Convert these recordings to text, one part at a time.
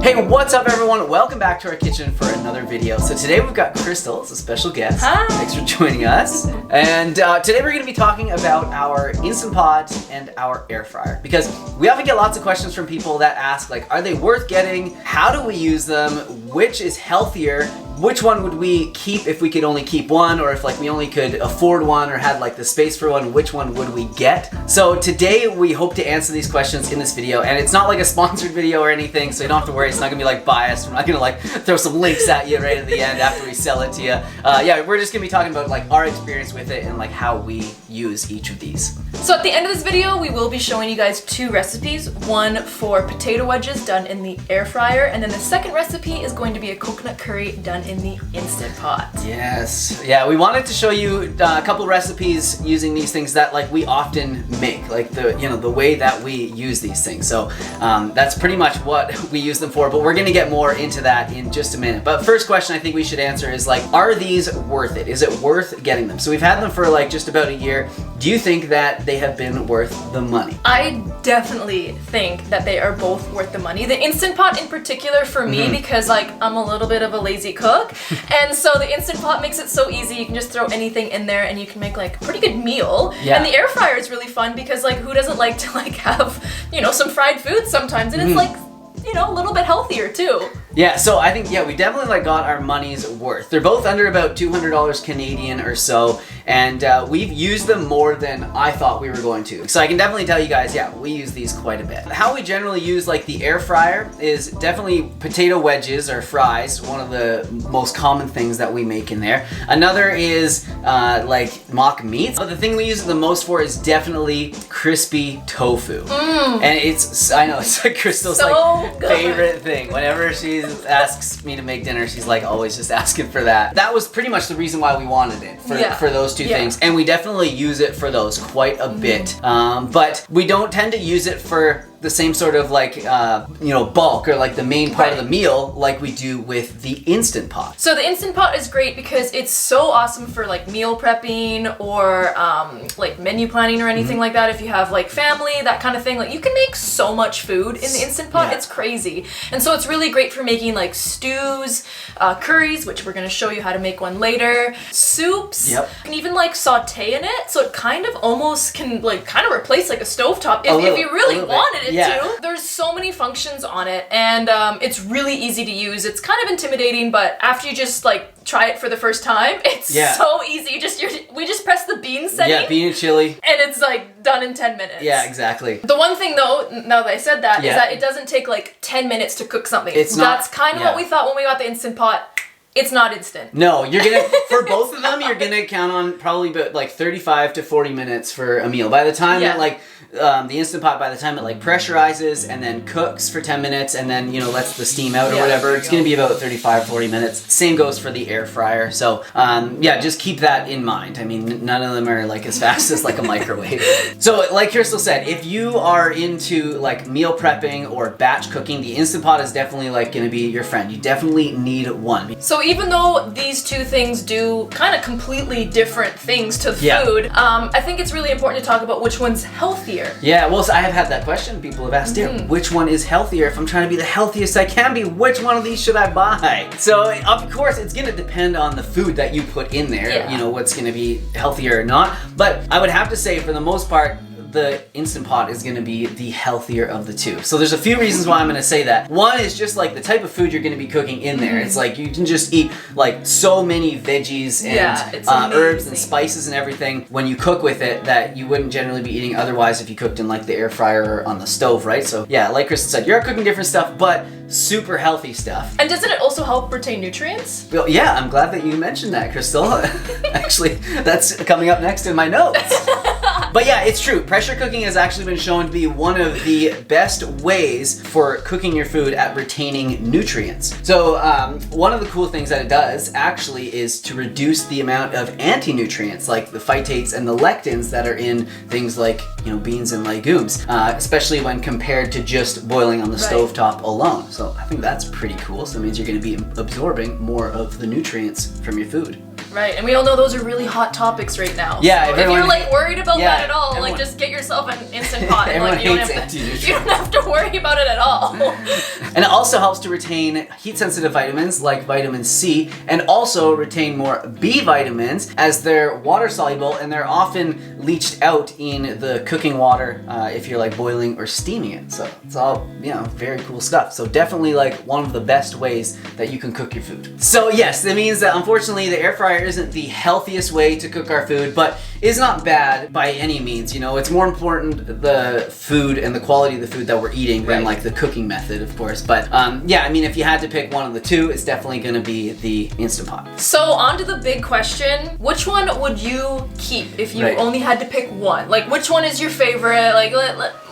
Hey, what's up everyone? Welcome back to our kitchen for another video. So today we've got Crystal as a special guest. Hi. Thanks for joining us. And today we're going to be talking about our Instant Pot and our air fryer, because we often get lots of questions from people that ask, like, are they worth getting? How do we use them? Which is healthier? Which one would we keep if we could only keep one, or if like we only could afford one or had like the space for one, which one would we get? So today we hope to answer these questions in this video, and it's not like a sponsored video or anything, so you don't have to worry, it's not gonna be like biased. We're not gonna like throw some links at you right at the end after we sell it to you. Yeah, we're just gonna be talking about like our experience with it and like how we use each of these. So at the end of this video, we will be showing you guys two recipes. One for potato wedges done in the air fryer, and then the second recipe is going to be a coconut curry done in the Instant Pot. Yes. Yeah, we wanted to show you a couple recipes using these things that like we often make, like the way that we use these things. So that's pretty much what we use them for, but we're gonna get more into that in just a minute. But first question I think we should answer is like, are these worth it? Is it worth getting them? So we've had them for like just about a year. Do you think that they have been worth the money? I definitely think that they are both worth the money. The Instant Pot in particular for me, because like I'm a little bit of a lazy cook, and so the Instant Pot makes it so easy. You can just throw anything in there and you can make like a pretty good meal. Yeah. And the air fryer is really fun because like who doesn't like to like have, you know, some fried food sometimes, and it's like, you know, a little bit healthier too. Yeah, so I think, yeah, we definitely like got our money's worth. They're both under about $200 Canadian or so, and we've used them more than I thought we were going to. So I can definitely tell you guys, yeah, we use these quite a bit. How we generally use like the air fryer is definitely potato wedges or fries, one of the most common things that we make in there. Another is like mock meats. But the thing we use it the most for is definitely crispy tofu. And it's, I know, it's like Crystal's So like good. favorite thing. Whenever she asks me to make dinner, she's like always just asking for that. That was pretty much the reason why we wanted it, for those two things, and we definitely use it for those quite a bit. But we don't tend to use it for the same sort of like you know, bulk or like the main part of the meal like we do with the Instant Pot. So the Instant Pot is great because it's so awesome for like meal prepping or like menu planning or anything like that. If you have like family, that kind of thing, like you can make so much food in the Instant Pot. It's crazy. And so it's really great for making like stews, curries, which we're gonna show you how to make one later, soups, and even like saute in it. So it kind of almost can like kind of replace like a stovetop if you really wanted it to. There's so many functions on it, and it's really easy to use. It's kind of intimidating, but after you just like try it for the first time, it's so easy. We just press the bean setting. Yeah, bean and chili. And it's like done in 10 minutes. Yeah, exactly. The one thing though, now that I said that, is that it doesn't take like 10 minutes to cook something. That's kind of what we thought when we got the Instant Pot. It's not instant. No, you're gonna, for both of them, you're gonna count on probably about like 35 to 40 minutes for a meal. By the time that like, the Instant Pot, by the time it like pressurizes and then cooks for 10 minutes and then, you know, lets the steam out or whatever, it's gonna be about 35, 40 minutes. Same goes for the air fryer. So, yeah, just keep that in mind. I mean, none of them are like as fast as like a microwave. So, like Crystal said, if you are into like meal prepping or batch cooking, the Instant Pot is definitely like gonna be your friend. You definitely need one. So even though these two things do kind of completely different things to food, I think it's really important to talk about which one's healthier. Yeah, well, so I have had that question. People have asked, which one is healthier? If I'm trying to be the healthiest I can be, which one of these should I buy? So, of course, it's going to depend on the food that you put in there, you know, what's going to be healthier or not. But I would have to say, for the most part, the Instant Pot is going to be the healthier of the two. So there's a few reasons why I'm going to say that. One is just like the type of food you're going to be cooking in there. It's like you can just eat like so many veggies and herbs and spices and everything when you cook with it that you wouldn't generally be eating otherwise if you cooked in like the air fryer or on the stove, right? So yeah, like Kristen said, you're cooking different stuff, but super healthy stuff. And doesn't it also help retain nutrients? Well, yeah, I'm glad that you mentioned that, Crystal. Actually, that's coming up next in my notes. But yeah, it's true. Pressure cooking has actually been shown to be one of the best ways for cooking your food at retaining nutrients. So one of the cool things that it does actually is to reduce the amount of anti-nutrients like the phytates and the lectins that are in things like, you know, beans and legumes, especially when compared to just boiling on the stovetop alone. So I think that's pretty cool. So it means you're going to be absorbing more of the nutrients from your food. Right, and we all know those are really hot topipics right now. Yeah, so if you're like worried about that at all, like just get yourself an Instant Pot. And, like, you don't have to worry about it at all. And it also helps to retain heat-sensitive vitamins like vitamin C, and also retain more B vitamins as they're water-soluble and they're often leached out in the cooking water if you're like boiling or steaming it. So it's all, you know, very cool stuff. So definitely like one of the best ways that you can cook your food. So yes, that means that unfortunately the air fryer isn't the healthiest way to cook our food, but is not bad by any means. You know, it's more important the food and the quality of the food that we're eating than like the cooking method, of course. But yeah, I mean, if you had to pick one of the two, it's definitely going to be the Instant Pot. So on to the big question: which one would you keep if you only had to pick one? Like, which one is your favorite? Like,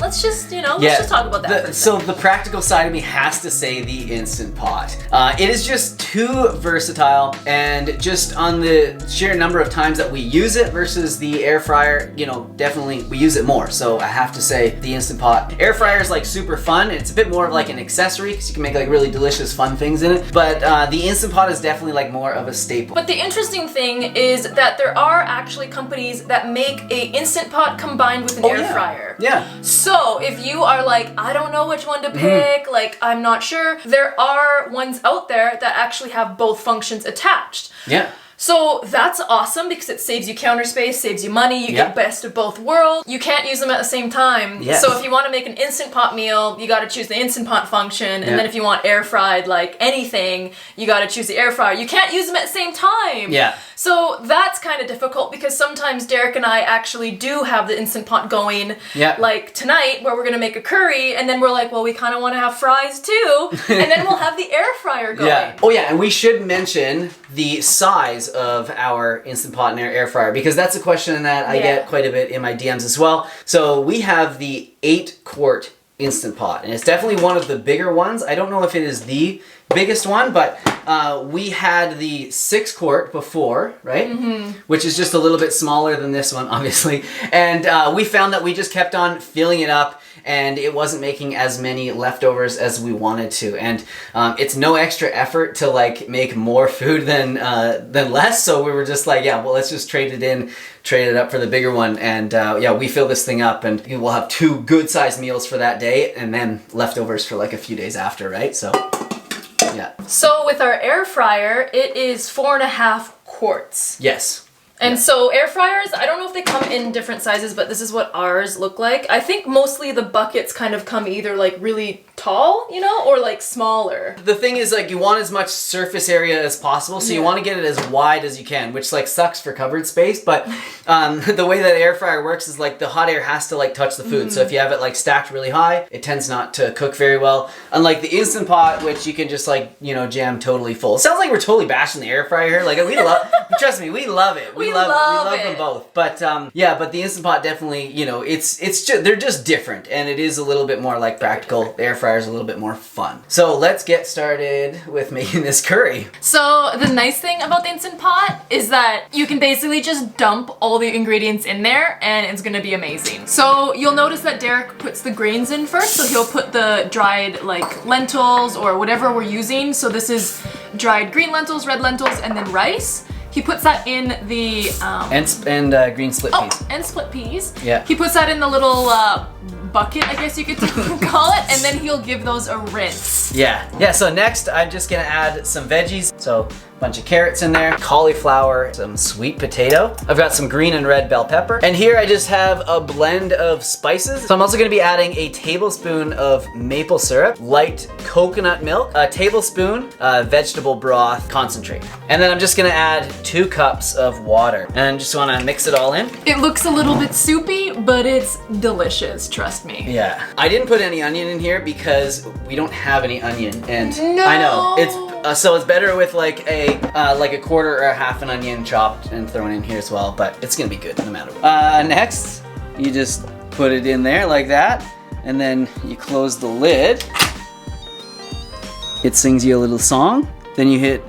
let's just, you know, let's just talk about that. So the practical side of me has to say the Instant Pot. It is just too versatile, and just on the sheer number of times that we use it versus the air fryer, you know, definitely we use it more. So I have to say the Instant Pot. Air fryer is like super fun. It's a bit more of like an accessory because you can make like really delicious, fun things in it. But the Instant Pot is definitely like more of a staple. But the interesting thing is that there are actually companies that make a Instant Pot combined with an air fryer. Yeah. So if you are like, I don't know which one to pick, like I'm not sure, there are ones out there that actually have both functions attached. Yeah. So that's awesome because it saves you counter space, saves you money, you get best of both worlds. You can't use them at the same time. Yes. So if you want to make an Instant Pot meal, you got to choose the Instant Pot function. And then if you want air fried like anything, you got to choose the air fryer. You can't use them at the same time. Yeah. So that's kind of difficult because sometimes Derek and I actually do have the Instant Pot going. Yeah. Like tonight where we're going to make a curry and then we're like, well, we kind of want to have fries too. And then we'll have the air fryer going. Yeah. Oh yeah, and we should mention the size of our Instant Pot and Air Fryer because that's a question that I get quite a bit in my DMs as well. So we have the 8-quart Instant Pot, and it's definitely one of the bigger ones. I don't know if it is the biggest one, but we had the 6-quart before, right? Which is just a little bit smaller than this one, obviously. And we found that we just kept on filling it up, and it wasn't making as many leftovers as we wanted to. And it's no extra effort to like make more food than less. So we were just like, yeah, well, let's just trade it up for the bigger one. And yeah, we fill this thing up, and we'll have 2 good-sized meals for that day, and then leftovers for like a few days after, right? So. Yeah. So with our air fryer, it is 4.5 quarts. Yes. And so air fryers, I don't know if they come in different sizes, but this is what ours look like. I think mostly the buckets kind of come either like really tall, you know, or like smaller. The thing is like you want as much surface area as possible, so you want to get it as wide as you can, which like sucks for cupboard space, but the way that the air fryer works is like the hot air has to like touch the food. So if you have it like stacked really high, it tends not to cook very well. Unlike the Instant Pot, which you can just like, you know, jam totally full. It sounds like we're totally bashing the air fryer here. Like we love, trust me, we love it. We love them both. But yeah, but the Instant Pot definitely, you know, it's just, they're just different, and it is a little bit more like practical. The air fryer is a little bit more fun. So let's get started with making this curry. So the nice thing about the Instant Pot is that you can basically just dump all the ingredients in there and it's gonna be amazing. So you'll notice that Derek puts the grains in first. So he'll put the dried like lentils or whatever we're using. So this is dried green lentils, red lentils, and then rice. He puts that in the and green split peas. Oh, and split peas. Yeah. He puts that in the little bucket, I guess you could call it, and then he'll give those a rinse. Yeah. Yeah. So next, I'm just gonna add some veggies. So a bunch of carrots in there, cauliflower, some sweet potato. I've got some green and red bell pepper, and here I just have a blend of spices. So I'm also gonna be adding a tablespoon of maple syrup, light coconut milk, a tablespoon vegetable broth concentrate, and then I'm just gonna add 2 cups of water, and just wanna mix it all in. It looks a little bit soupy, but it's delicious, trust me. Yeah. I didn't put any onion in here because we don't have any onion, and no. I know it's so it's better with like a quarter or a half an onion chopped and thrown in here as well, but it's gonna be good no matter what. Next, you just put it in there like that, and then you close the lid. It sings you a little song. Then you hit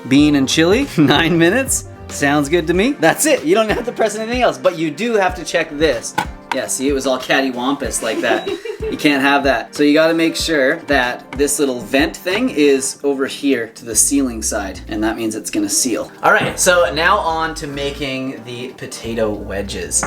bean and chili, 9 minutes. Sounds good to me. That's it. You don't have to press anything else, but you do have to check this. Yeah, see, it was all cattywampus like that. You can't have that. So you gotta make sure that this little vent thing is over here to the sealing side, and that means it's gonna seal. All right, so now on to making the potato wedges.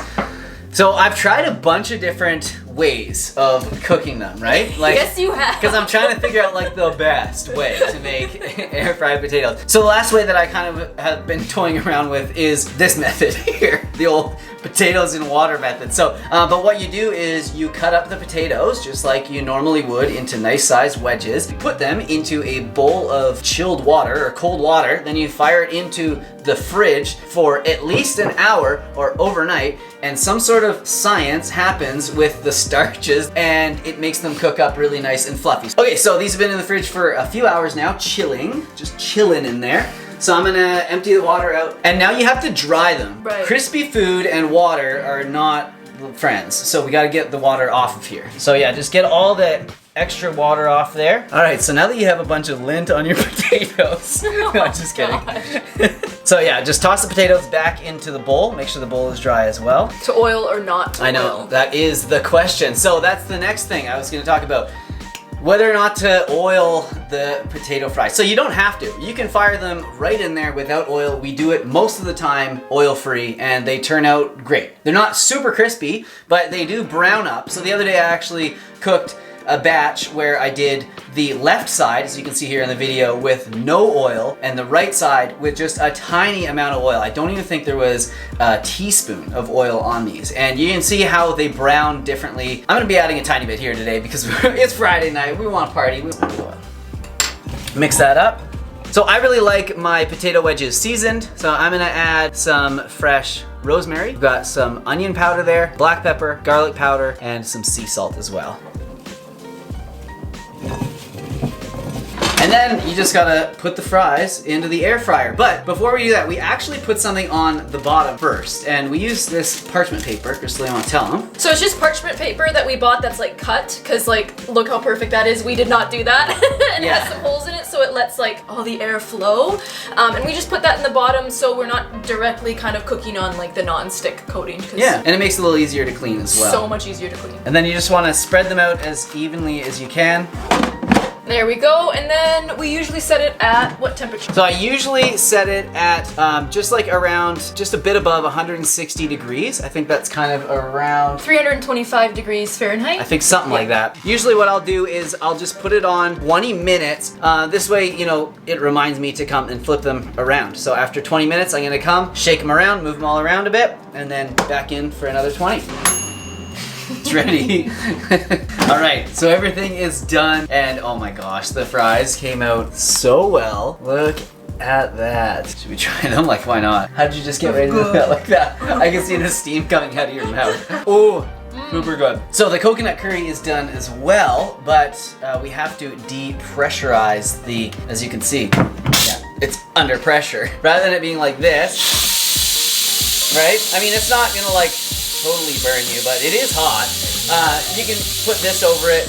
So I've tried a bunch of different ways of cooking them, right? Like, yes, you have. Because I'm trying to figure out like the best way to make air fried potatoes. So the last way that I kind of have been toying around with is this method here, the old potatoes in water method. So, but what you do is you cut up the potatoes just like you normally would into nice sized wedges. You put them into a bowl of chilled water or cold water. Then you fire it into the fridge for at least an hour or overnight, and some sort of science happens with the starches and it makes them cook up really nice and fluffy. Okay, so these have been in the fridge for a few hours now, chilling, just chilling in there. So I'm gonna empty the water out, and now you have to dry them. Right. Crispy food and water are not friends, so we gotta get the water off of here. So yeah, just get all the extra water off there. All right, so now that you have a bunch of lint on your potatoes, no, just kidding. So yeah, just toss the potatoes back into the bowl. Make sure the bowl is dry as well. To oil or not to I know, oil? That is the question. So that's the next thing I was gonna talk about. Whether or not to oil the potato fries. So you don't have to. You can fire them right in there without oil. We do it most of the time oil-free, and they turn out great. They're not super crispy, but they do brown up. So the other day I actually cooked a batch where I did the left side, as you can see here in the video, with no oil, and the right side with just a tiny amount of oil. I don't even think there was a teaspoon of oil on these. And you can see how they brown differently. I'm gonna be adding a tiny bit here today because it's Friday night, we want to party. We want to mix that up. So I really like my potato wedges seasoned, so I'm gonna add some fresh rosemary. We've got some onion powder there, black pepper, garlic powder, and some sea salt as well. And then you just gotta put the fries into the air fryer. But before we do that, we actually put something on the bottom first. And we use this parchment paper. Crystal, you wanna tell them? So it's just parchment paper that we bought that's like cut, because like, look how perfect that is. We did not do that. And yeah. It has some holes in it so it lets like all the air flow. And we just put that in the bottom so we're not directly kind of cooking on like the non-stick coating. Yeah, and it makes it a little easier to clean as well. So much easier to clean. And then you just wanna spread them out as evenly as you can. There we go, and then we usually set it at what temperature? So I usually set it at just like around, just a bit above 160 degrees. I think that's kind of around 325 degrees Fahrenheit. I think something like that. Usually what I'll do is I'll just put it on 20 minutes. This way, you know, it reminds me to come and flip them around. So after 20 minutes, I'm gonna come, shake them around, move them all around a bit, and then back in for another 20. It's ready. All right, so everything is done, and oh my gosh, the fries came out so well. Look at that. Should we try them? Like, why not? How did you just get ready to do that like that? I can see the steam coming out of your mouth. Oh, super good. So the coconut curry is done as well, but we have to depressurize the, as you can see, yeah, it's under pressure. Rather than it being like this, right? I mean, it's not gonna like totally burn you, but it is hot. You can put this over it,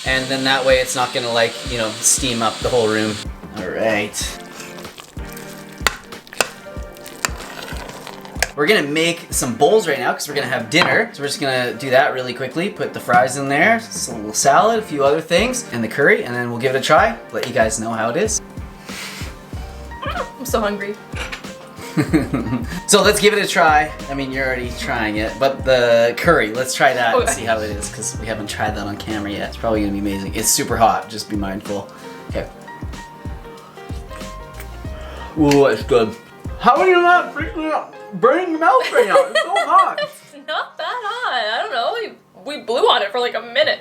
and then that way it's not gonna like, you know, steam up the whole room. All right. We're gonna make some bowls right now because we're gonna have dinner. So we're just gonna do that really quickly. Put the fries in there, just a little salad, a few other things, and the curry, and then we'll give it a try. Let you guys know how it is. I'm so hungry. So let's give it a try. I mean, you're already trying it, but the curry, let's try that and see how it is, because we haven't tried that on camera yet. It's probably gonna be amazing. It's super hot, just be mindful. Okay. Ooh, it's good. How are you not freaking burning your mouth right now? It's so hot. It's not that hot. I don't know. We blew on it for like a minute.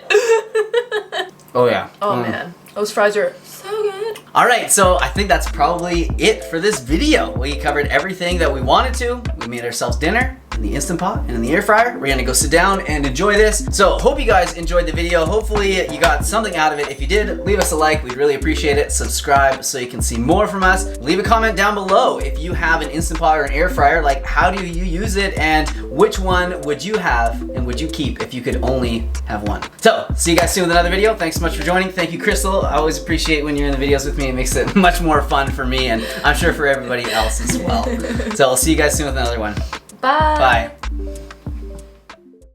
Oh yeah. Oh man, those fries are so good. All right, so I think that's probably it for this video. We covered everything that we wanted to. We made ourselves dinner in the Instant Pot and in the air fryer. We're gonna go sit down and enjoy this. So hope you guys enjoyed the video. Hopefully you got something out of it. If you did, leave us a like. We'd really appreciate it. Subscribe so you can see more from us. Leave a comment down below if you have an Instant Pot or an air fryer. Like, how do you use it, and which one would you have and would you keep if you could only have one? So see you guys soon with another video. Thanks so much for joining. Thank you, Crystal. I always appreciate when you're in the videos with me. It makes it much more fun for me, and I'm sure for everybody else as well. So I'll see you guys soon with another one. Bye. Bye.